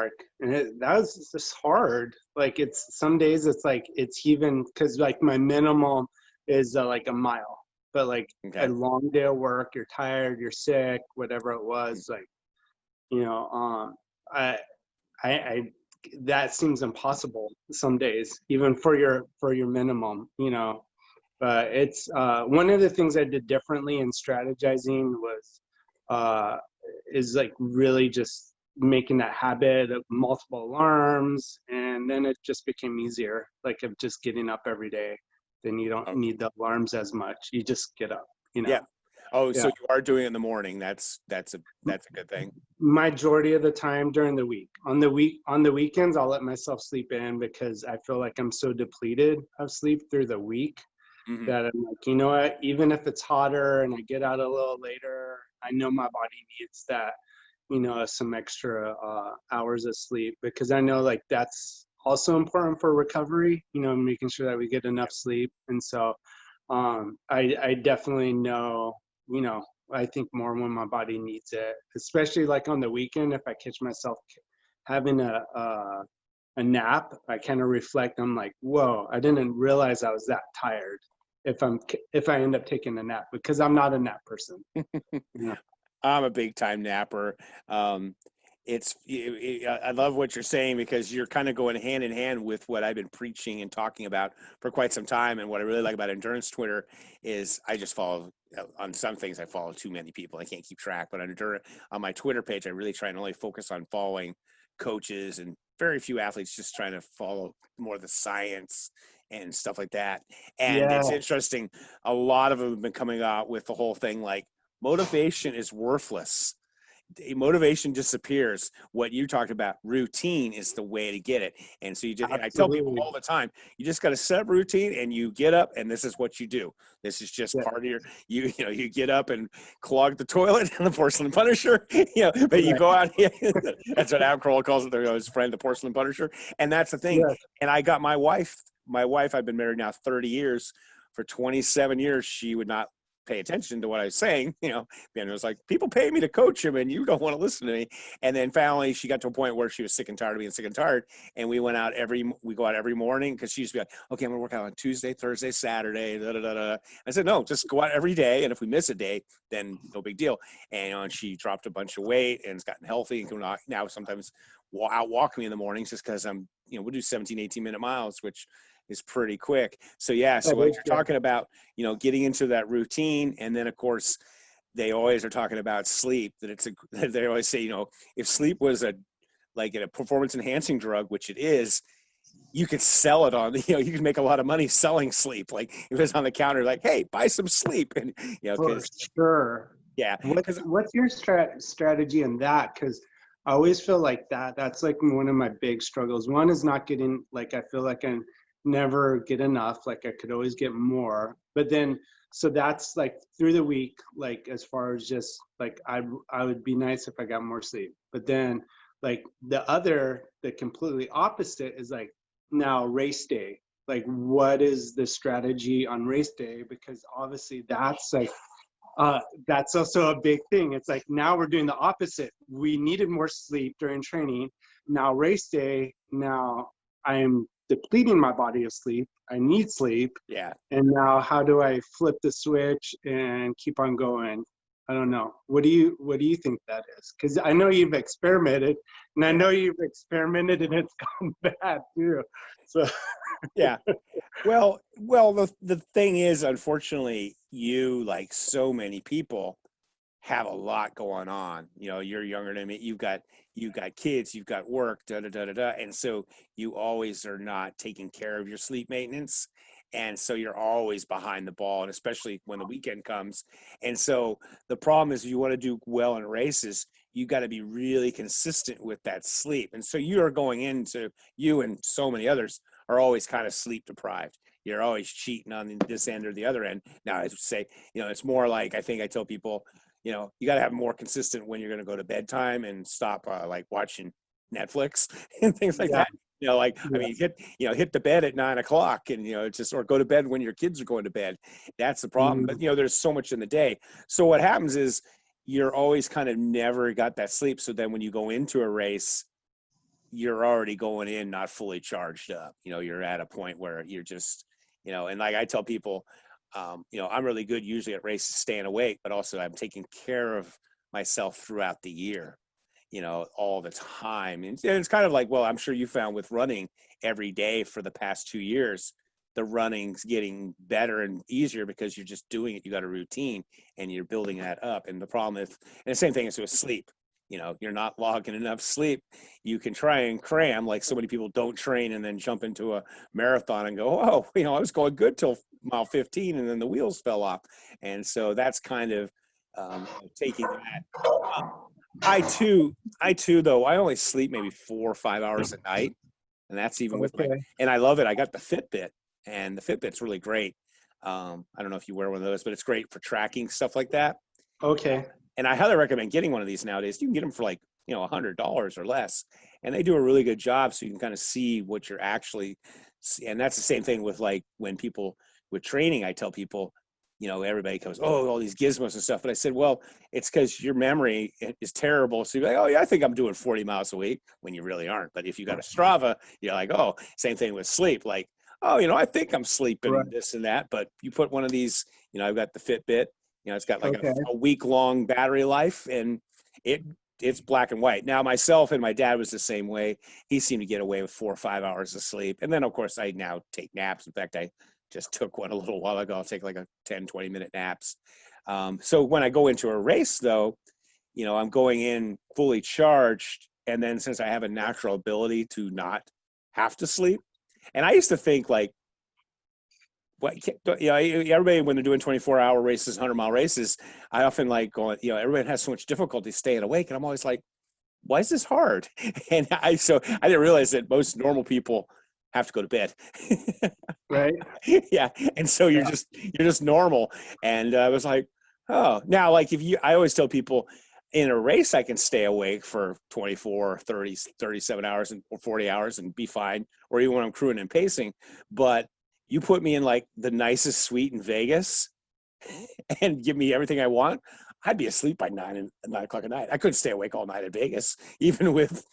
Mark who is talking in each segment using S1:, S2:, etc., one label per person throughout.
S1: mark, and that was just hard. Like it's some days it's like it's even because like my minimum is like a mile, but like a
S2: Okay.
S1: long day of work, you're tired, you're sick, whatever it was, like I I that seems impossible some days, even for your minimum, But it's one of the things I did differently in strategizing was uh, is like really just making that habit of multiple alarms, and then it just became easier. Like of just getting up every day, then you don't
S2: Oh,
S1: need the alarms as much. You just get up,
S2: yeah. Oh, so
S1: Yeah.
S2: you are doing it in the morning. That's a good thing.
S1: Majority of the time during the week. On the weekends, I'll let myself sleep in because I feel like I'm so depleted of sleep through the week
S2: Hmm.
S1: that I'm like, you know what, even if it's hotter and I get out a little later, I know my body needs that, some extra hours of sleep, because I know like that's also important for recovery, making sure that we get enough sleep. And so I definitely know, you know, I think more when my body needs it, especially like on the weekend, if I catch myself having a nap, I kind of reflect. I'm like, whoa, I didn't realize I was that tired. If I end up taking a nap, because I'm not a nap person. Yeah.
S2: I'm a big time napper. Um, I love what you're saying because you're kind of going hand in hand with what I've been preaching and talking about for quite some time. And what I really like about endurance Twitter is I just follow on some things. I follow too many people. I can't keep track. But on my Twitter page, I really try and only focus on following coaches and very few athletes, just trying to follow more of the science and stuff like that. And
S1: Yeah.
S2: it's interesting. A lot of them have been coming out with the whole thing like motivation is worthless. Motivation disappears. What you talked about, routine is the way to get it. And so and I tell people
S1: Absolutely.
S2: all the time, you just got to set a routine and you get up and this is what you do. This is just
S1: Yeah.
S2: part of you get up and clog the toilet and the porcelain punisher, but you
S1: Right.
S2: go out. That's what Adam Carolla calls it. His friend, the porcelain punisher. And that's the thing.
S1: Yeah.
S2: And I got my wife, I've been married now 30 years. For 27 years, she would not pay attention to what I was saying, and it was like, people pay me to coach him and you don't want to listen to me. And then finally she got to a point where she was sick and tired of being sick and tired. And we go out every morning, because she used to be like, okay, I'm gonna work out on Tuesday, Thursday, Saturday, da, da, da, da. I said, no, just go out every day. And if we miss a day, then no big deal. And she dropped a bunch of weight and has gotten healthy and can now sometimes out walk me in the mornings, just because we'll do 17, 18-minute miles, which is pretty quick. So yeah, so
S1: That
S2: what
S1: is
S2: you're
S1: good.
S2: talking about, getting into that routine. And then of course they always are talking about sleep, they always say, if sleep was a performance enhancing drug, which it is, you could sell it on, you can make a lot of money selling sleep. Like if it's on the counter, like, hey, buy some sleep. And
S1: For
S2: because
S1: sure.
S2: yeah, because
S1: What's your strategy in that? Because I always feel like that's like one of my big struggles. One is not getting, like, I feel like I never get enough. Like I could always get more. But then, so that's like through the week, like as far as just like I would be nice if I got more sleep. But then like the completely opposite is like now race day. Like what is the strategy on race day? Because obviously that's also a big thing. It's like now we're doing the opposite. We needed more sleep during training. Now race day, now I am depleting my body of sleep. I need sleep.
S2: yeah.
S1: And now how do I flip the switch and keep on going? I don't know. What do you think that is? Because I know you've experimented, and I
S2: Yeah.
S1: know you've experimented and it's gone bad too. So
S2: Yeah. Well, the thing is, unfortunately, you, like so many people, have a lot going on. You're younger than me. You've got kids, you've got work, da da da da da, and so you always are not taking care of your sleep maintenance, and so you're always behind the ball, and especially when the weekend comes. And so the problem is, if you want to do well in races, you got to be really consistent with that sleep. And so you and so many others are always kind of sleep deprived. You're always cheating on this end or the other end. Now, I would say, it's more like, I think I tell people, you got to have more consistent when you're going to go to bedtime and stop like watching Netflix and things like
S1: yeah,
S2: that. Like, I
S1: yeah.
S2: mean, hit the bed at 9 o'clock, and, or go to bed when your kids are going to bed. That's the problem. But,
S1: Mm,
S2: there's so much in the day. So what happens is you're always kind of never got that sleep. So then when you go into a race, you're already going in not fully charged up. You're at a point where you're just, and like I tell people, I'm really good usually at races staying awake, but also I'm taking care of myself throughout the year, all the time. And it's kind of like, well, I'm sure you found with running every day for the past 2 years, the running's getting better and easier because you're just doing it. You got a routine and you're building that up. And the problem is, and the same thing is with sleep. You're not logging enough sleep. You can try and cram, like so many people don't train and then jump into a marathon and go, oh, I was going good till mile 15 and then the wheels fell off. And so that's kind of taking that. I too, though, I only sleep maybe 4 or 5 hours a night. And that's even with
S1: Okay.
S2: and I love it. I got the Fitbit, and the Fitbit's really great. I don't know if you wear one of those, but it's great for tracking stuff like that.
S1: Okay.
S2: And I highly recommend getting one of these nowadays. You can get them for like, $100 or less, and they do a really good job. So you can kind of see what you're actually, and that's the same thing with like when people with training, I tell people, everybody goes, oh, all these gizmos and stuff. But I said, well, it's because your memory is terrible. So you're like, oh yeah, I think I'm doing 40 miles a week when you really aren't. But if you got a Strava, you're like, oh, same thing with sleep. Like, oh, I think I'm sleeping
S1: Right.
S2: this and that. But you put one of these, I've got the Fitbit, it's got like
S1: Okay.
S2: a week long battery life, and it's black and white. Now myself and my dad was the same way. He seemed to get away with 4 or 5 hours of sleep. And then of course I now take naps. In fact, I just took one a little while ago. I'll take like a 10-20 minute naps. So when I go into a race though, I'm going in fully charged. And then since I have a natural ability to not have to sleep, and I used to think like, what, everybody when they're doing 24-hour races, 100-mile races, I often like going, everybody has so much difficulty staying awake. And I'm always like, why is this hard? And so I didn't realize that most normal people have to go to bed.
S1: Right.
S2: Yeah. And so
S1: Yeah.
S2: you're just normal. And I was like, oh, now like I always tell people in a race, I can stay awake for 24, 30, 37 hours or 40 hours and be fine. Or even when I'm crewing and pacing. But you put me in like the nicest suite in Vegas and give me everything I want, I'd be asleep by 9 o'clock at night. I couldn't stay awake all night in Vegas, even with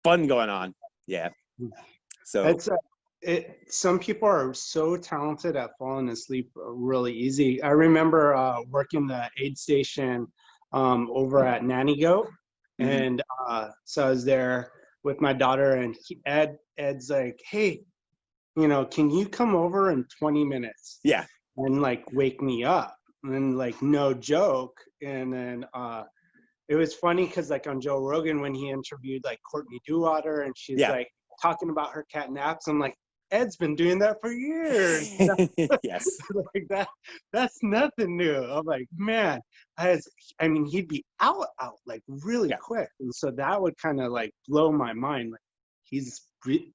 S2: fun going on. Yeah. So
S1: It's some people are so talented at falling asleep really easy. I remember working the aid station over at Nanny Goat,
S2: mhm.
S1: and so I was there with my daughter, and Ed's like, "Hey, can you come over in 20 minutes
S2: Yeah.
S1: and like wake me up?" And like, no joke. And then it was funny because like on Joe Rogan when he interviewed like Courtney Dewater, and she's
S2: Yeah.
S1: like talking about her cat naps, I'm like, Ed's been doing that for years.
S2: Yes.
S1: Like that's nothing new. I'm like, man, I mean, he'd be out like really
S2: Yeah.
S1: quick, and so that would kind of like blow my mind. Like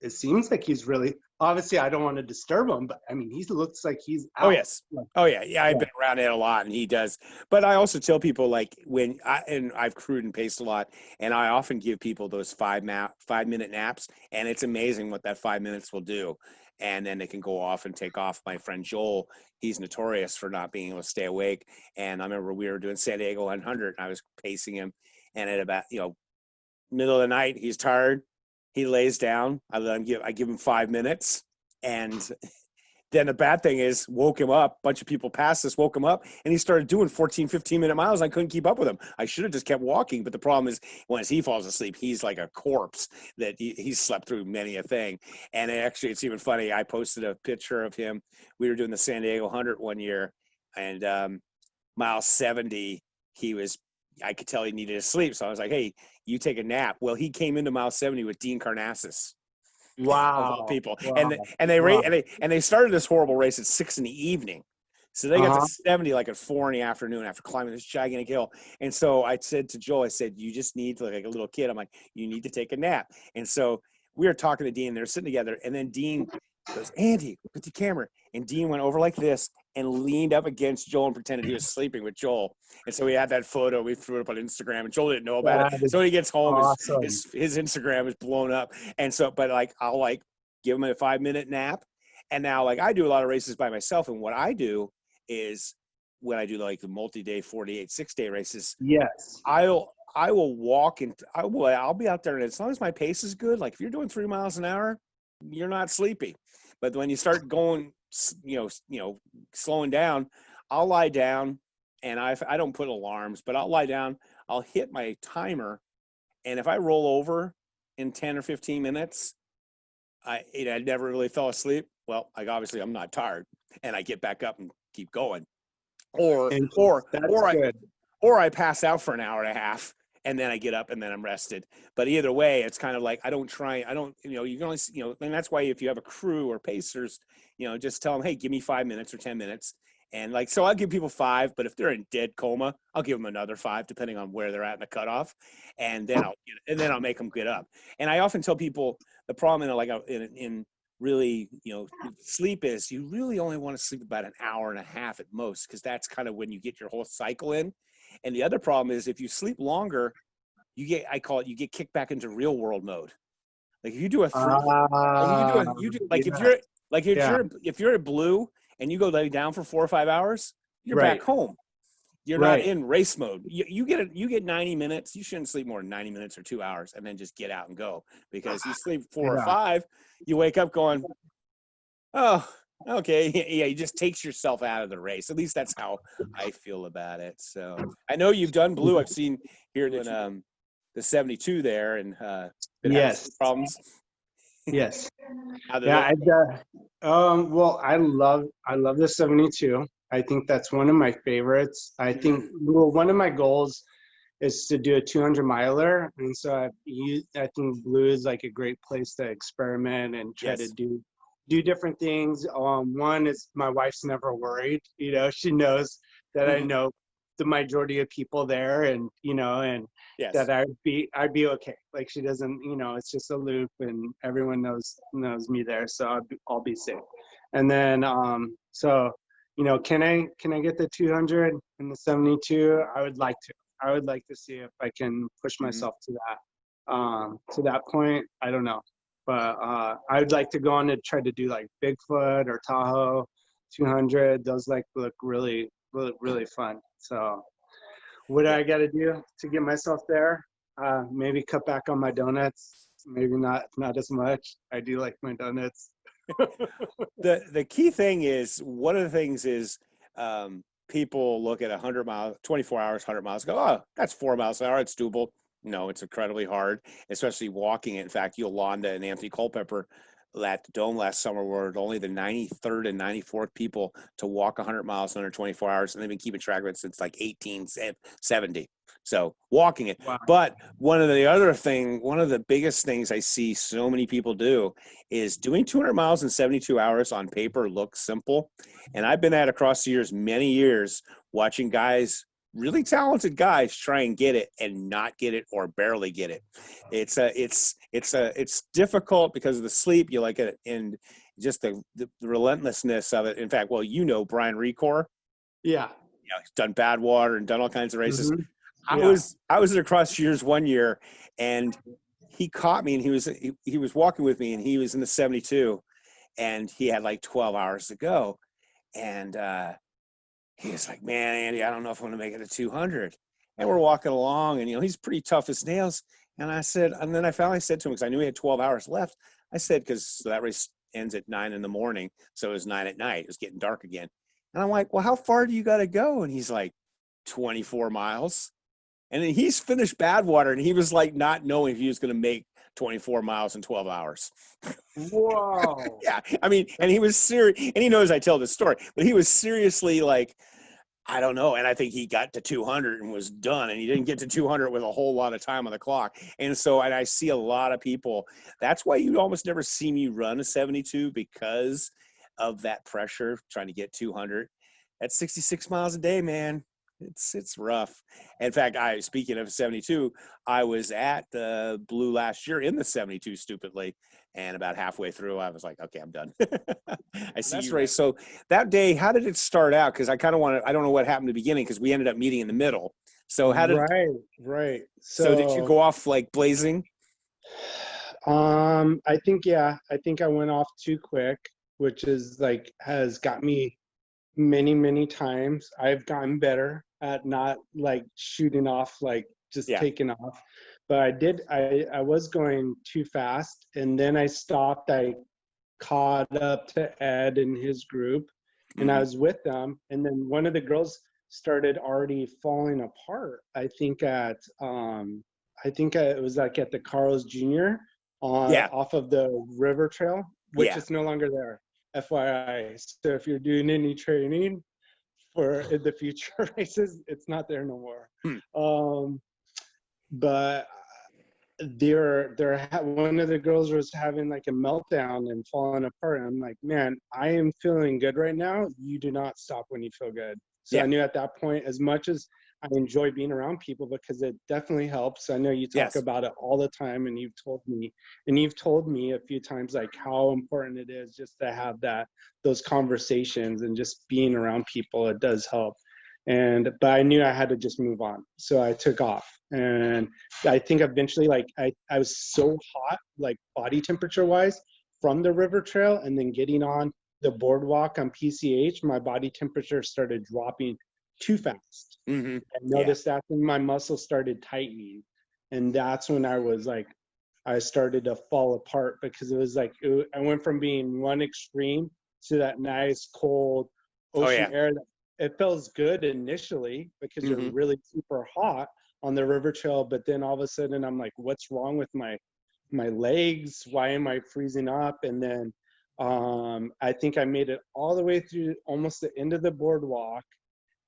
S1: it seems like he's really, obviously I don't want to disturb him, but I mean, he looks like he's
S2: Oh
S1: out.
S2: yes.
S1: Like,
S2: Oh yeah. Yeah. I've
S1: yeah.
S2: been around it a lot, and he does. But I also tell people like and I've crewed and paced a lot, and I often give people those 5-minute naps, and it's amazing what that 5 minutes will do. And then they can go off and take off. My friend Joel, he's notorious for not being able to stay awake. And I remember we were doing San Diego 100, and I was pacing him, and at about middle of the night, he's tired. He lays down. I give him 5 minutes, and then the bad thing is woke him up. A bunch of people passed us, woke him up, and he started doing 14, 15-minute miles. I couldn't keep up with him. I should have just kept walking. But the problem is once he falls asleep, he's like a corpse that he's slept through many a thing. And it's even funny. I posted a picture of him. We were doing the San Diego 100 one year, and mile 70, I could tell he needed to sleep. So I was like, hey, you take a nap. Well, he came into mile 70 with Dean Karnassus of all
S1: Wow.
S2: people. And
S1: Wow.
S2: and they
S1: Wow.
S2: and they started this horrible race at 6 in the evening. So they got to
S1: Uh-huh.
S2: 70 like at 4 in the afternoon after climbing this gigantic hill. And so I said to Joel, I said, you just need to, like a little kid, I'm like, you need to take a nap. And so we were talking to Dean, they're sitting together, and then Dean goes, Andy, look at the camera. And Dean went over like this and leaned up against Joel and pretended he was sleeping with Joel. And so we had that photo. We threw it up on Instagram, and Joel didn't know about it.
S1: That is
S2: So when he gets home,
S1: awesome.
S2: his Instagram is blown up. And so, but like, I'll like give him a 5-minute nap. And now, like, I do a lot of races by myself. And what I do is when I do like the multi-day, 48, 6-day races,
S1: Yes.
S2: I will walk and I'll be out there, and as long as my pace is good, like if you're doing 3 miles an hour, you're not sleepy. But when you start going, slowing down, I'll lie down, and I don't put alarms, but I'll lie down, I'll hit my timer, and if I roll over in 10 or 15 minutes, I never really fell asleep. Well, obviously I'm not tired, and I get back up and keep going. Or
S1: And
S2: or
S1: that's
S2: or I
S1: good.
S2: or I pass out for an hour and a half, and then I get up and then I'm rested. But either way, it's kind of like I don't, you can only, and that's why if you have a crew or pacers, just tell them, hey, give me 5 minutes or 10 minutes. And like, so I'll give people 5, but if they're in dead coma, I'll give them another 5, depending on where they're at in the cutoff. And then I'll make them get up. And I often tell people the problem in really, sleep is you really only want to sleep about an hour and a half at most, because that's kind of when you get your whole cycle in. And the other problem is if you sleep longer, you get kicked back into real world mode. Like if you do a three, like you do like
S1: Yeah, yeah,
S2: if you're at Blue and you go lay down for 4 or 5 hours, you're back
S1: right,
S2: home. You're not
S1: right.
S2: in race mode. You get 90 minutes. You shouldn't sleep more than 90 minutes or 2 hours, and then just get out and go. Because you sleep 4 or
S1: Yeah.
S2: 5, you wake up going, oh, okay. Yeah, it just takes yourself out of the race. At least that's how I feel about it. So I know you've done Blue. I've seen here in the 72 there, and been having some
S1: Yes,
S2: problems.
S1: yes.
S2: How did
S1: Yeah,
S2: it?
S1: well, I love the 72. I think that's one of my favorites. I think, well, one of my goals is to do a 200 miler, and so I think Blue is like a great place to experiment and try to
S2: Yes.
S1: do different things. One is my wife's never worried. She knows that I know the majority of people there, and and
S2: Yes.
S1: that I'd be okay. Like she doesn't, it's just a loop, and everyone knows me there, so I'll be safe. And then so can I get the 200 and the 72? I would like to. I would like to see if I can push
S2: Mhm.
S1: myself to that point. I don't know, but I would like to go on and try to do like Bigfoot or Tahoe 200. Those like look really, really, really fun. So what do
S2: Yeah.
S1: I got to do to get myself there? Maybe cut back on my donuts. Maybe not as much. I do like my donuts.
S2: The key thing is, one of the things is, people look at 100 miles, 24 hours, 100 miles, go, oh, that's 4 miles an hour. It's doable. No, it's incredibly hard, especially walking it. In fact, Yolanda and Anthony Culpepper at the Dome last summer were only the 93rd and 94th people to walk 100 miles in under 24 hours. And they've been keeping track of it since like 1870. So walking it.
S1: Wow.
S2: But one of the biggest things I see so many people do is doing 200 miles in 72 hours on paper looks simple. And I've been at across the years, many years, watching guys, really talented guys, try and get it and not get it or barely get it. It's difficult because of the sleep you like it, and just the relentlessness of it. In fact, well, Brian Recor,
S1: Yeah.
S2: he's done Badwater and done all kinds of races.
S1: Hmm.
S2: I
S1: Yeah.
S2: was at Across Years one year, and he caught me, and he was walking with me, and he was in the 72, and he had like 12 hours to go, and he was like, man, Andy, I don't know if I'm going to make it to 200. And we're walking along, and he's pretty tough as nails. And then I finally said to him, because I knew he had 12 hours left. I said, because that race ends at 9 in the morning, so it was 9 at night. It was getting dark again. And I'm like, well, how far do you got to go? And he's like, 24 miles. And then he's finished Badwater, and he was like not knowing if he was going to make 24 miles in 12 hours.
S1: Whoa.
S2: Yeah. I mean, and he was serious, and he knows I tell this story, but he was seriously like, I don't know. And I think he got to 200 and was done. And he didn't get to 200 with a whole lot of time on the clock. And I see a lot of people. That's why you almost never see me run a 72, because of that pressure trying to get 200. That's 66 miles a day, man. It's rough. In fact, speaking of 72, I was at the Blue last year in the 72, stupidly, and about halfway through, I was like, okay, I'm done. I see you race. So that day, how did it start out? Because I don't know what happened at the beginning, because we ended up meeting in the middle. So
S1: Right.
S2: so did you
S1: So
S2: go off like blazing?
S1: I think I went off too quick, which is like has got me many, many times. I've gotten better at not like shooting off like just
S2: Yeah.
S1: taking off. But I was going too fast, and then I stopped. I caught up to Ed and his group, and I
S2: Hmm.
S1: was with them. And then one of the girls started already falling apart. It was like at the Carl's Jr. on
S2: Yeah.
S1: off of the river trail, which
S2: Yeah.
S1: is no longer there. FYI. So if you're doing any training for in the future races, it's not there no more.
S2: Hmm.
S1: But one of the girls was having like a meltdown and falling apart. And I'm like, man, I am feeling good right now. You do not stop when you feel good. So I
S2: Yeah.
S1: knew at that point, as much as I enjoy being around people because it definitely helps. I know you talk
S2: Yes.
S1: about it all the time, and you've told me a few times like how important it is just to have those conversations and just being around people. It does help. But I knew I had to just move on. So I took off. And I think eventually, like I was so hot, like body temperature wise, from the river trail, and then getting on the boardwalk on PCH, my body temperature started dropping too fast.
S2: Hmm.
S1: I
S2: Yeah.
S1: noticed that when my muscles started tightening, and that's when I started to fall apart because it was like I went from being one extreme to that nice cold
S2: Oh
S1: ocean
S2: yeah.
S1: air. It feels good initially because you're
S2: Hmm.
S1: really super hot on the river trail, but then all of a sudden I'm like, what's wrong with my legs? Why am I freezing up? And then I think I made it all the way through almost the end of the boardwalk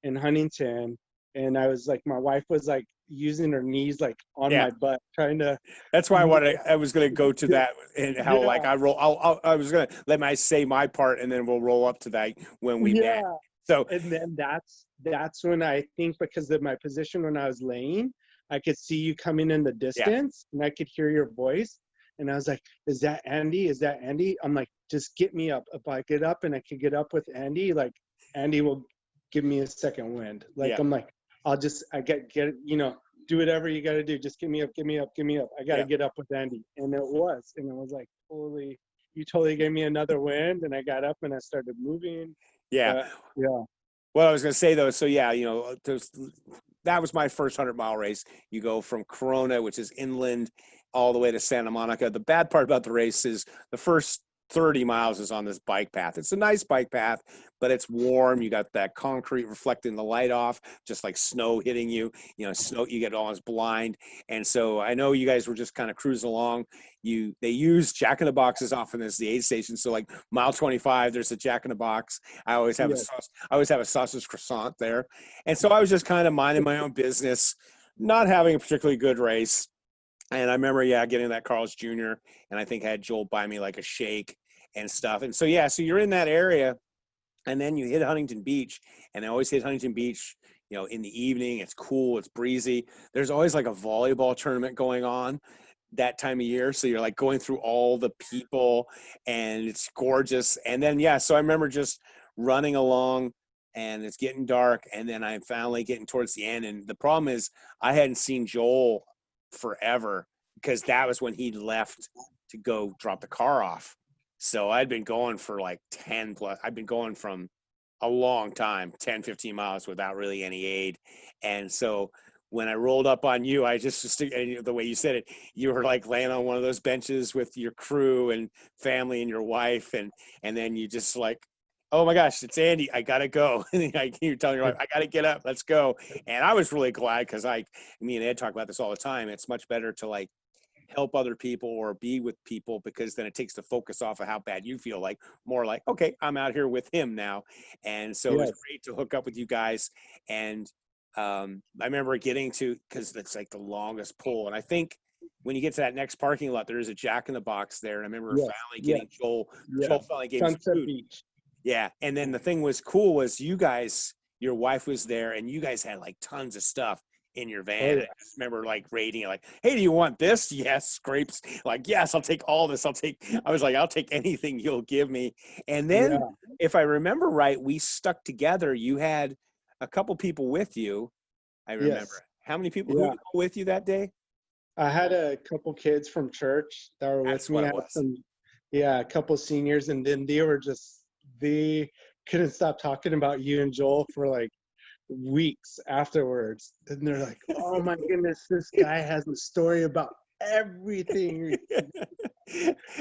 S1: in Huntington, and I was like, my wife was like using her knees like on
S2: Yeah.
S1: my butt, trying to,
S2: That's why I was going to go to that, and how like
S1: yeah,
S2: I roll. I was going to let my say my part, and then we'll roll up to that when we met.
S1: yeah.
S2: So
S1: And then that's when I think because of my position when I was laying, I could see you coming in the
S2: yeah.
S1: distance, and I could hear your voice, and I was like, "Is that Andy? Is that Andy?" I'm like, "Just get me up. If I get up and I could get up with Andy, like Andy will give me a second wind." Like
S2: Yeah.
S1: I'm like, I get do whatever you got to do. Just get me up, get me up, get me up. I got to
S2: Yeah.
S1: get up with Andy, and it was like totally. You totally gave me another wind, and I got up and I started moving.
S2: Yeah.
S1: But yeah,
S2: What I was going to say though, so yeah, that was my first 100-mile race. You go from Corona, which is inland, all the way to Santa Monica. The bad part about the race is the first 30 miles is on this bike path. It's a nice bike path, but it's warm. You got that concrete reflecting the light off, just like snow hitting you. Snow, you get almost blind. And so I know you guys were just kind of cruising along. They use Jack in the Boxes often as the aid station. So like mile 25, there's a Jack in the Box. I always have
S1: yeah,
S2: a sausage croissant there. And so I was just kind of minding my own business, not having a particularly good race. And I remember, yeah, getting that Carl's Jr. And I think I had Joel buy me like a shake and stuff. And so, yeah, so you're in that area, and then you hit Huntington Beach, and I always hit Huntington Beach, in the evening. It's cool, it's breezy. There's always like a volleyball tournament going on that time of year. So you're like going through all the people, and it's gorgeous. And then, yeah, so I remember just running along, and it's getting dark. And then I'm finally getting towards the end. And the problem is, I hadn't seen Joel forever because that was when he left to go drop the car off. So I'd been going for like 10 plus, I've been going from a long time, 10, 15 miles without really any aid. And so when I rolled up on you, I just, the way you said it, you were like laying on one of those benches with your crew and family and your wife. And then you just like, oh my gosh, it's Andy. I gotta go. And you're telling your wife, I gotta get up. Let's go. And I was really glad because me and Ed talk about this all the time. It's much better to like help other people or be with people because then it takes the focus off of how bad you feel, like more like, okay, I'm out here with him now. And so it was
S1: yes,
S2: great to hook up with you guys. And I remember getting to, because it's like the longest pull. And I think when you get to that next parking lot, there is a Jack in the Box there. And I remember
S1: yes,
S2: finally
S1: yes,
S2: getting Joel.
S1: yeah.
S2: Joel finally gave me some
S1: Sunset
S2: food.
S1: Beach.
S2: Yeah. And then the thing was cool was you guys, your wife was there and you guys had like tons of stuff in your
S1: Oh
S2: van.
S1: yeah,
S2: I just remember like rating it like, hey, do you want this? Yes, scrapes. Like, yes, I'll take all this. I was like, I'll take anything you'll give me. And then
S1: yeah,
S2: if I remember right, we stuck together. You had a couple people with you. I remember.
S1: yes,
S2: How many people who
S1: yeah.
S2: were with you that day?
S1: I had a couple kids from church that were with
S2: That's
S1: me.
S2: what
S1: I
S2: it
S1: had
S2: was.
S1: a couple seniors, and then they couldn't stop talking about you and Joel for like weeks afterwards, and they're like, "Oh my goodness, this guy has a story about everything."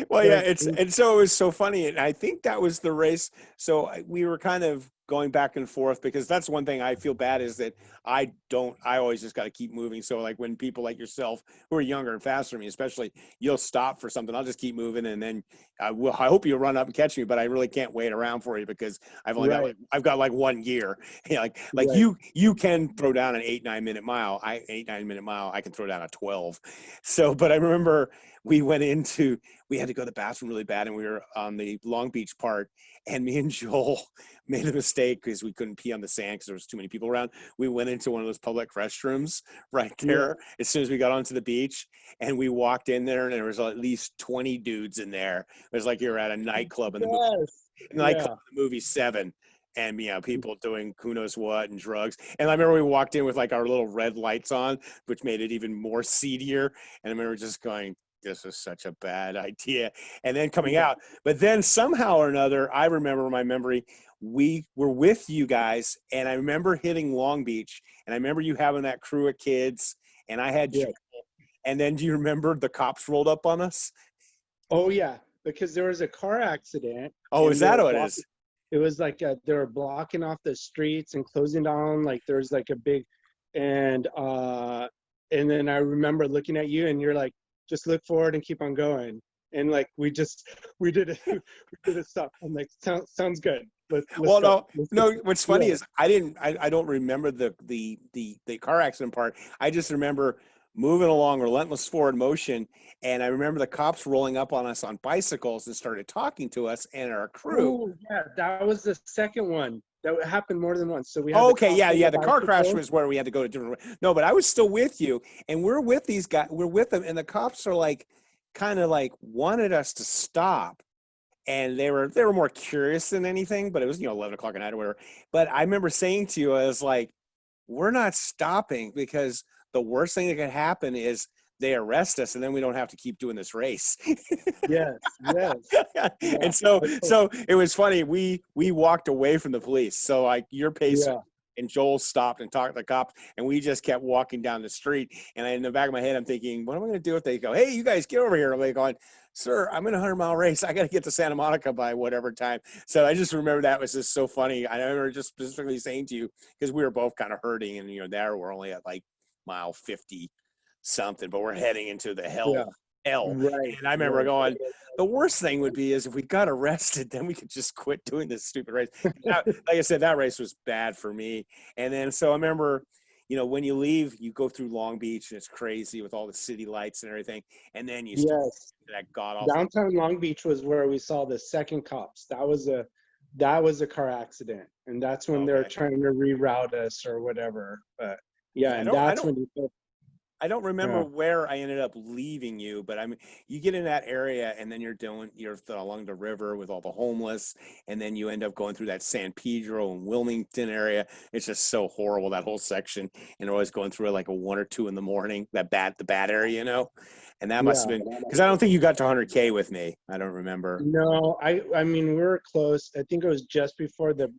S2: Well, yeah,
S1: Like,
S2: it's and so it was so funny, and I think that was the race. So we were kind of going back and forth because that's one thing I feel bad is that I don't. I always just got to keep moving. So like when people like yourself who are younger and faster than me, especially, you'll stop for something, I'll just keep moving, and then I will. I hope you'll run up and catch me, but I really can't wait around for you because
S1: right,
S2: I've got like 1 gear. Like
S1: right.
S2: you can throw down an 8 9 minute mile. 8 9 minute mile. I can throw down a 12. So, but I remember we went into we had to go to the bathroom really bad, and we were on the Long Beach part, and me and Joel made a mistake because we couldn't pee on the sand because there was too many people around. We went into one of those public restrooms right
S1: Yeah.
S2: there as soon as we got onto the beach, and we walked in there, and there was at least 20 dudes in there. It was like you were at a nightclub
S1: Yes.
S2: nightclub
S1: Yeah.
S2: in the movie Seven. And people doing who knows what and drugs. And I remember we walked in with like our little red lights on, which made it even more seedier. And I remember just going, this is such a bad idea. And then coming
S1: Yeah.
S2: out. But then somehow or another, I remember my memory, we were with you guys. And I remember hitting Long Beach. And I remember you having that crew of kids. And I had,
S1: Yeah.
S2: and then do you remember the cops rolled up on us?
S1: Oh yeah, because there was a car accident
S2: Oh, is
S1: and they
S2: that
S1: were
S2: what it
S1: blocking.
S2: is?
S1: It was like they were blocking off the streets and closing down. Like there was like a big, and uh, and then I remember looking at you and you're like, just look forward and keep on going. And like we did it, we did it stop. I'm like, sounds good. Let's
S2: Well,
S1: go.
S2: no,
S1: Let's go.
S2: no. What's funny
S1: Yeah.
S2: is I don't remember the car accident part. I just remember moving along relentless forward motion, and I remember the cops rolling up on us on bicycles and started talking to us and our crew.
S1: Oh yeah, that was the second one. That happened more than once. So we had
S2: Oh,
S1: the
S2: okay,
S1: cops
S2: yeah,
S1: on
S2: yeah.
S1: the
S2: The car crash
S1: bicycle.
S2: was where we had to go to different. No, but I was still with you, and we're with these guys. We're with them, and the cops are like, kind of like wanted us to stop, and they were more curious than anything. But it was 11 o'clock at night or whatever. But I remember saying to you, I was like, we're not stopping because the worst thing that could happen is they arrest us, and then we don't have to keep doing this race.
S1: Yes, yes. Yeah.
S2: And so
S1: I
S2: so it was funny. We walked away from the police. So like your pace
S1: Yeah.
S2: and Joel stopped and talked to the cops, and we just kept walking down the street. And in the back of my head, I'm thinking, what am I going to do if they go, hey, you guys get over here? I'm like going, sir, I'm in a 100-mile race. I got to get to Santa Monica by whatever time. So I just remember that was just so funny. I remember just specifically saying to you, because we were both kind of hurting, and there we're only at like mile 50 something, but we're heading into the
S1: Yeah.
S2: hell.
S1: Right.
S2: And I remember
S1: Right.
S2: going, the worst thing would be is if we got arrested, then we could just quit doing this stupid race. Like I said, that race was bad for me. And then so I remember, when you leave, you go through Long Beach and it's crazy with all the city lights and everything. And then you start
S1: Yes.
S2: that god awful.
S1: Downtown Long Beach was where we saw the second cops. That was a car accident. And that's when they're
S2: Okay.
S1: trying to reroute us or whatever. But yeah,
S2: Yeah,
S1: and that's when
S2: I don't remember
S1: yeah.
S2: where I ended up leaving you, but I mean, you get in that area and then you're along the river with all the homeless, and then you end up going through that San Pedro and Wilmington area. It's just so horrible, that whole section. And they're always going through it like a 1 or 2 in the morning, the bad area, And that must
S1: Yeah.
S2: have been because I don't think you got to 100K with me. I don't remember.
S1: No, I mean we were close. I think it was just before the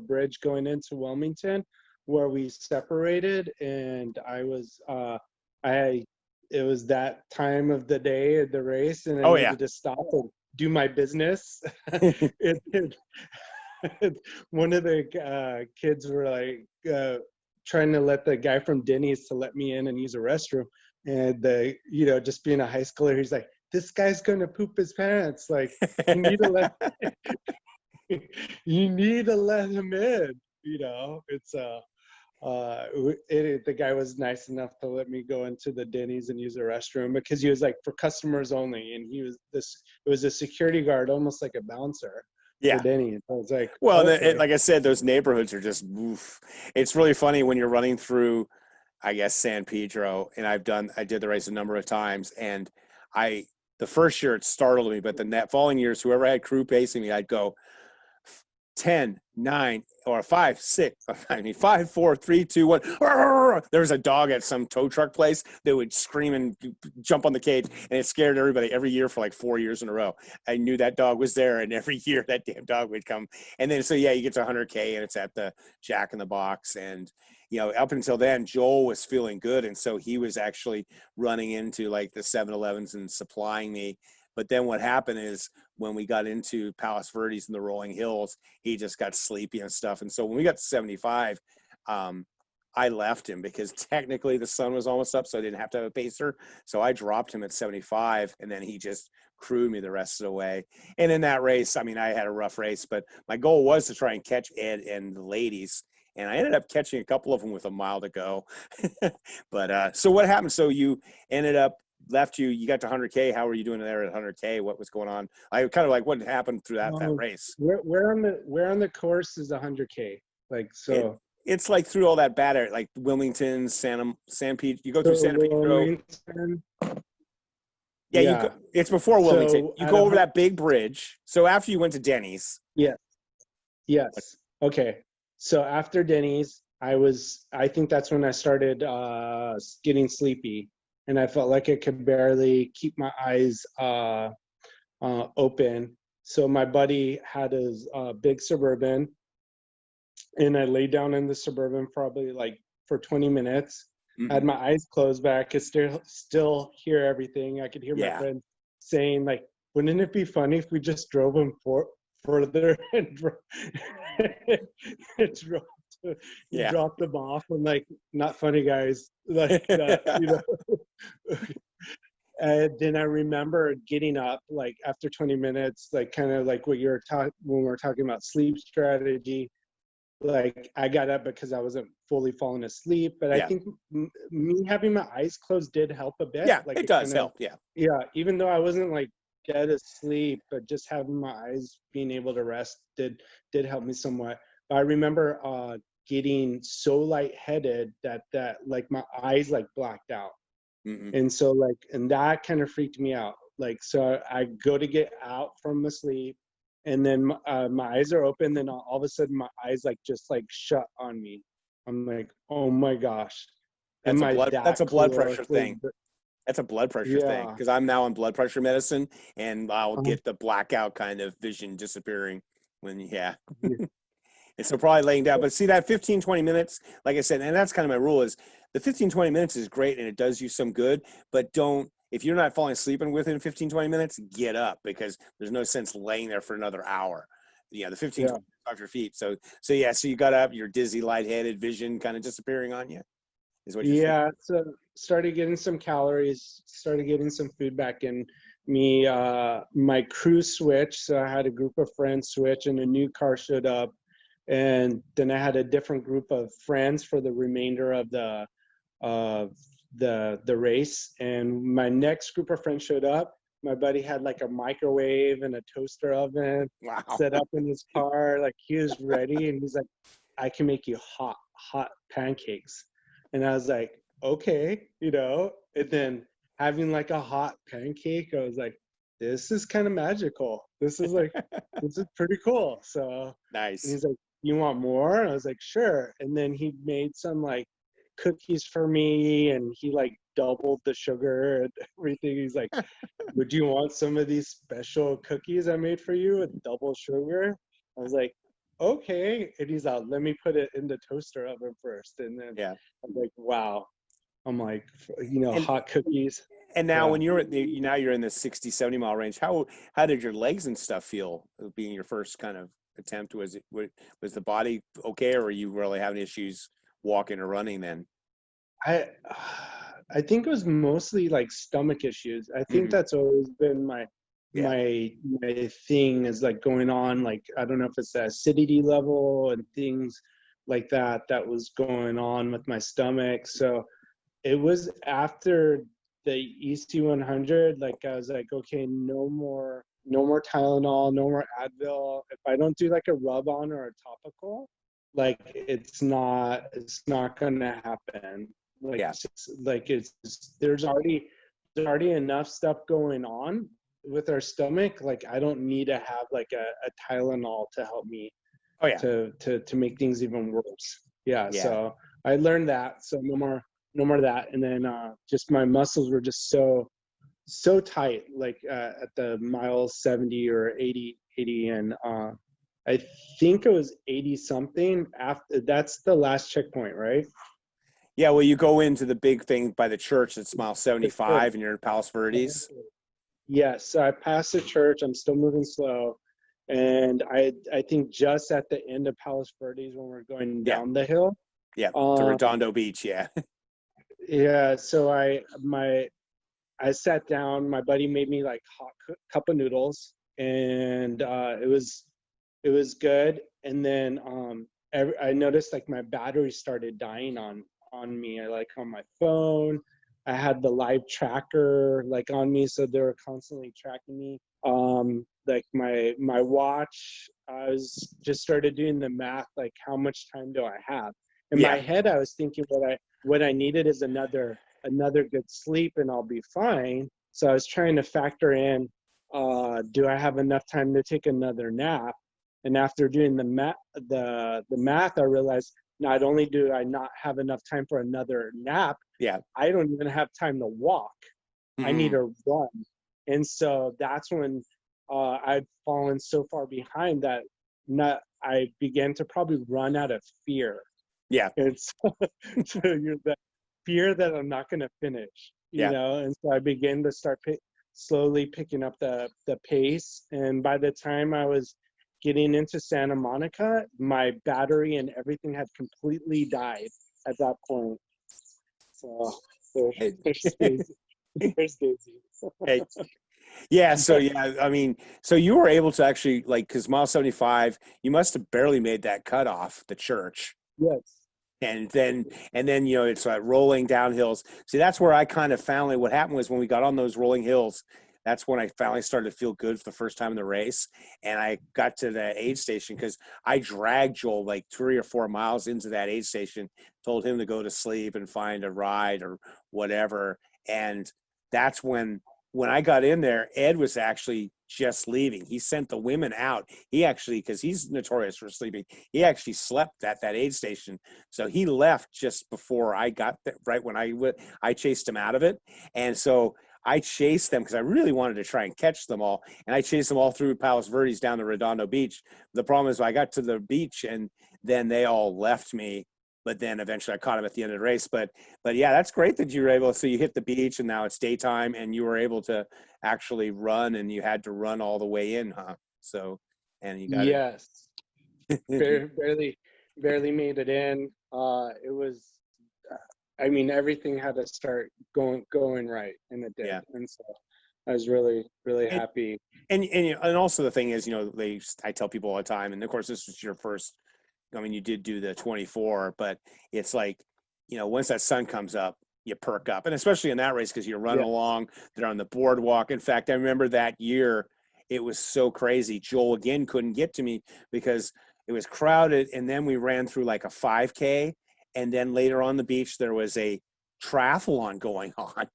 S1: bridge going into Wilmington where we separated, and I it was that time of the day of the race, and I
S2: Oh yeah.
S1: needed to stop and do my business. it, one of the kids were like trying to let the guy from Denny's to let me in and use a restroom, and just being a high schooler, he's like, this guy's gonna poop his pants. Like, you need to let you need to let him in. It's the guy was nice enough to let me go into the Denny's and use the restroom because he was like for customers only, and it was a security guard, almost like a bouncer for
S2: Yeah.
S1: Denny's. I was like,
S2: Well,
S1: okay,
S2: like I said, those neighborhoods are just oof. It's really funny when you're running through, I guess, San Pedro, and I did the race a number of times, and I the first year it startled me, but the following years, whoever had crew pacing me, I'd go, 10, 9, or 5, 6, I mean, 5, 4, 3, 2, 1. There was a dog at some tow truck place that would scream and jump on the cage, and it scared everybody every year for like 4 years in a row. I knew that dog was there, and every year that damn dog would come. And then, so yeah, you get to 100K, and it's at the Jack in the Box. And, you know, up until then, Joel was feeling good. And so he was actually running into like the 7-Elevens and supplying me. But then what happened is when we got into Palos Verdes and the rolling hills, he just got sleepy and stuff. And so when we got to 75, I left him because technically the sun was almost up, so I didn't have to have a pacer. So I dropped him at 75, and then he just crewed me the rest of the way. And in that race, I mean, I had a rough race, but my goal was to try and catch Ed and the ladies. And I ended up catching a couple of them with a mile to go. But so what happened? So you ended up you got to 100K. How were you doing there at 100K? What was going on? I kind of like what happened through that race.
S1: Where on the course is 100K? Like, so
S2: it's like through all that bad area, like Wilmington, San Pedro. You go through San Pedro. Yeah. It's before Wilmington. You go over that big bridge. So after you went to Denny's.
S1: Yes. Okay. So after Denny's, I think that's when I started getting sleepy, and I felt like I could barely keep my eyes open. So my buddy had his big Suburban, and I laid down in the Suburban probably like for 20 minutes. Mm-hmm. I had my eyes closed, but I could still hear everything. I could hear my friends saying, like, wouldn't it be funny if we just drove them further and dropped them off? I'm like, not funny, guys. Like, you know. And then I remember getting up, like, after 20 minutes, like, kind of like what you're talking when we're talking about sleep strategy. Like, I got up because I wasn't fully falling asleep, but I think me having my eyes closed did help a bit.
S2: Yeah,
S1: like,
S2: it does help.
S1: Yeah, even though I wasn't like dead asleep, but just having my eyes being able to rest did help me somewhat. But I remember getting so lightheaded that like my eyes like blacked out. Mm-hmm. And so like, and that kind of freaked me out. Like, so I go to get out from the sleep, and then my eyes are open. Then all of a sudden my eyes like just like shut on me. I'm like, oh my gosh.
S2: That's a blood pressure thing. That's a blood pressure thing, because I'm now on blood pressure medicine, and I'll get the blackout kind of vision disappearing when, And so probably laying down. But see, that 15, 20 minutes, like I said, and that's kind of my rule, is the 15, 20 minutes is great and it does you some good, but if you're not falling asleep within 15, 20 minutes, get up, because there's no sense laying there for another hour. The 15, 20 minutes off your feet. So you got up, you're dizzy, lightheaded, vision kind of disappearing on you. Is what you're saying?
S1: So started getting some calories, started getting some food back in me. My crew switched, so I had a group of friends switch, and a new car showed up, and then I had a different group of friends for the remainder of the race. And my next group of friends showed up. My buddy had like a microwave and a toaster oven set up in his car. Like, he was ready, and he's like, I can make you hot pancakes. And I was like, okay, and then having like a hot pancake, I was like, this is kind of magical. This is like, this is pretty cool. So
S2: nice.
S1: And he's like, you want more? And I was like, sure. And then he made some like cookies for me, and he like doubled the sugar and everything. He's like, would you want some of these special cookies I made for you with double sugar? I was like, okay. And he's like, let me put it in the toaster oven first. And then I'm like, wow. I'm like, hot cookies.
S2: And now when you're in the 60, 70 mile range, how did your legs and stuff feel being your first kind of attempt? Was the body okay, or were you really having issues walking or running then?
S1: I think it was mostly like stomach issues. I think that's always been my thing, is like going on, like, I don't know if it's the acidity level and things like that was going on with my stomach. So it was after the EC100, like, I was like, okay, no more Tylenol, no more Advil. If I don't do like a rub on or a topical, like, it's not gonna happen. Like, there's already enough stuff going on with our stomach. Like, I don't need to have like a Tylenol to help me.
S2: Oh yeah.
S1: to make things even worse. Yeah,
S2: Yeah.
S1: so I learned that. So no more of that. And then just my muscles were just so tight, like at the mile 70 or 80, and I think it was 80 something. After that's the last checkpoint, right?
S2: Yeah. Well, you go into the big thing by the church. It's mile
S1: The church.
S2: 75 and you're in Palos Verdes.
S1: Yes, so I passed the church. I'm still moving slow, and I think just at the end of Palos Verdes when we're going
S2: Yeah.
S1: down the hill.
S2: Yeah. To
S1: Um,
S2: Redondo Beach. Yeah.
S1: yeah, so I sat down. My buddy made me like cup of noodles, and it was good. And then I noticed like my battery started dying on me. I like on my phone. I had the live tracker like on me, so they were constantly tracking me. Like my watch, I was just started doing the math, like how much time do I have? In my
S2: Yeah.
S1: head, I was thinking what I needed is another good sleep and I'll be fine. So I was trying to factor in, do I have enough time to take another nap? And after doing the math, I realized not only do I not have enough time for another nap,
S2: Yeah.
S1: I don't even have time to walk. I need
S2: Mm-hmm.
S1: to run. And so that's when I'd fallen so far behind that I began to probably run out of fear.
S2: Yeah.
S1: And so, so you're that fear that I'm not going to finish, you
S2: Yeah.
S1: know? And so I began to slowly picking up the pace. And by the time I was getting into Santa Monica, my battery and everything had completely died at that point. So there's Daisy. There's Daisy.
S2: Hey, yeah. So yeah, I mean, so you were able to actually like because mile 75, you must have barely made that cutoff, the church.
S1: Yes.
S2: And then it's like rolling down hills. See, that's where I kind of found like what happened was when we got on those rolling hills, that's when I finally started to feel good for the first time in the race. And I got to the aid station because I dragged Joel like 3 or 4 miles into that aid station, told him to go to sleep and find a ride or whatever. And that's when I got in there, Ed was actually just leaving. He sent the women out. He actually, because he's notorious for sleeping, he actually slept at that aid station. So he left just before I got there, right when I chased him out of it. And so I chased them because I really wanted to try and catch them all. And I chased them all through Palos Verdes down to Redondo Beach. The problem is I got to the beach and then they all left me. But then eventually I caught him at the end of the race. But yeah, that's great that you were able. So you hit the beach and now it's daytime and you were able to actually run and you had to run all the way in, huh? So, and you got it.
S1: Yes. Barely made it in. It was, I mean, everything had to start going right, and it did.
S2: Yeah.
S1: And so I was really
S2: And,
S1: happy.
S2: and also the thing is, I tell people all the time, and of course this was your first. I mean, you did do the 24, but it's like, once that sun comes up, you perk up, and especially in that race because you're running
S1: Yeah.
S2: along. They're on the boardwalk. In fact, I remember that year, it was so crazy. Joel again couldn't get to me because it was crowded, and then we ran through like a 5K, and then later on the beach there was a triathlon going on.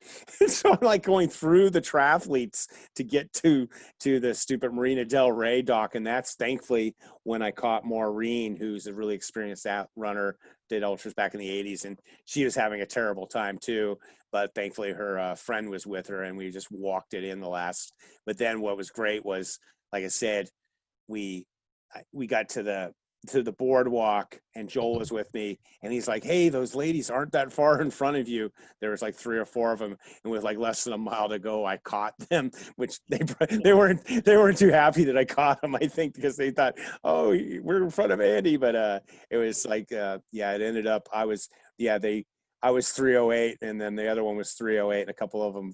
S2: So I'm like going through the triathletes to get to the stupid Marina Del Rey dock, and that's thankfully when I caught Maureen, who's a really experienced runner, did ultras back in the 80s, and she was having a terrible time too. But thankfully, her friend was with her, and we just walked it in the last. But then what was great was, like I said, we we got to the boardwalk and Joel was with me and he's like, hey, those ladies aren't that far in front of you. There was like 3 or 4 of them, and with like less than a mile to go I caught them, which they weren't too happy that I caught them, I think, because they thought, oh, we're in front of Andy. But it was like yeah, it ended up I was 308 and then the other one was 308 and a couple of them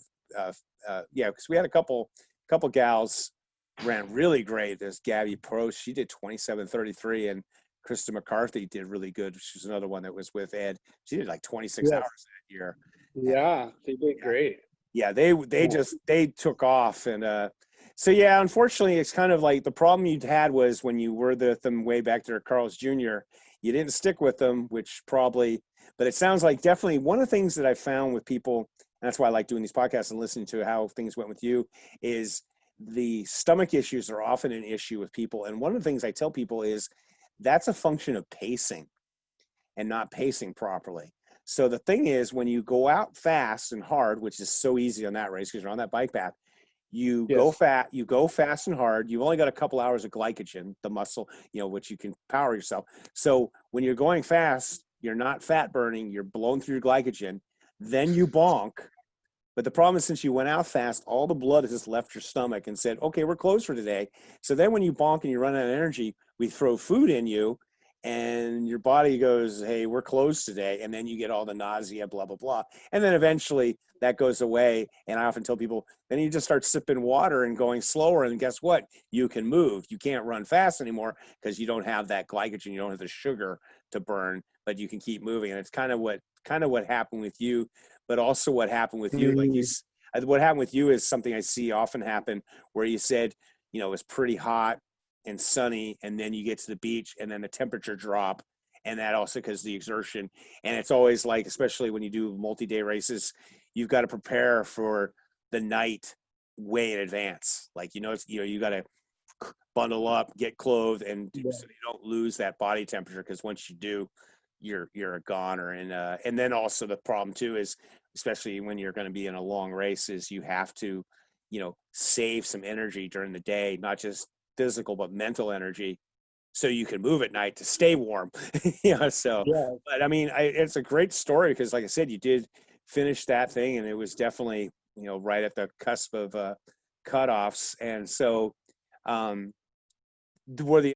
S2: yeah, because we had a couple gals ran really great. There's Gabby Prost. She did 27:33, and Krista McCarthy did really good. She's another one that was with Ed. She did like 26 hours
S1: Yes.
S2: that year. And
S1: Yeah, they did great.
S2: yeah, they took off. And so yeah, unfortunately, it's kind of like the problem you had was when you were with them way back there, Carl's Jr., you didn't stick with them, which probably, but it sounds like definitely one of the things that I found with people, and that's why I like doing these podcasts and listening to how things went with you, is the stomach issues are often an issue with people. And one of the things I tell people is that's a function of pacing and not pacing properly. So the thing is, when you go out fast and hard, which is so easy on that race because you're on that bike path,
S1: Yes.
S2: you go fast and hard. You've only got a couple hours of glycogen, the muscle, which you can power yourself. So when you're going fast, you're not fat burning, you're blowing through your glycogen. Then you bonk. But the problem is, since you went out fast, all the blood has just left your stomach and said, okay, we're closed for today. So then when you bonk and you run out of energy, we throw food in you and your body goes, hey, we're closed today. And then you get all the nausea, blah, blah, blah. And then eventually that goes away. And I often tell people, then you just start sipping water and going slower. And guess what? You can move. You can't run fast anymore because you don't have that glycogen. You don't have the sugar to burn, but you can keep moving. And it's kind of what happened with you, but also what happened with you, like
S1: Mm,
S2: what happened with you is something I see often happen, where you said, it was pretty hot and sunny, and then you get to the beach, and then the temperature drop, and that also because the exertion, and it's always like, especially when you do multi-day races, you've got to prepare for the night way in advance. Like, you got to bundle up, get clothed, and
S1: yeah.
S2: so you don't lose that body temperature, because once you do, you're a goner. And then also the problem too is, especially when you're going to be in a long race, is you have to save some energy during the day, not just physical but mental energy, so you can move at night to stay warm. So,
S1: Yeah.
S2: but I mean, it's a great story because, like I said, you did finish that thing, and it was definitely right at the cusp of cutoffs. And so, um, were the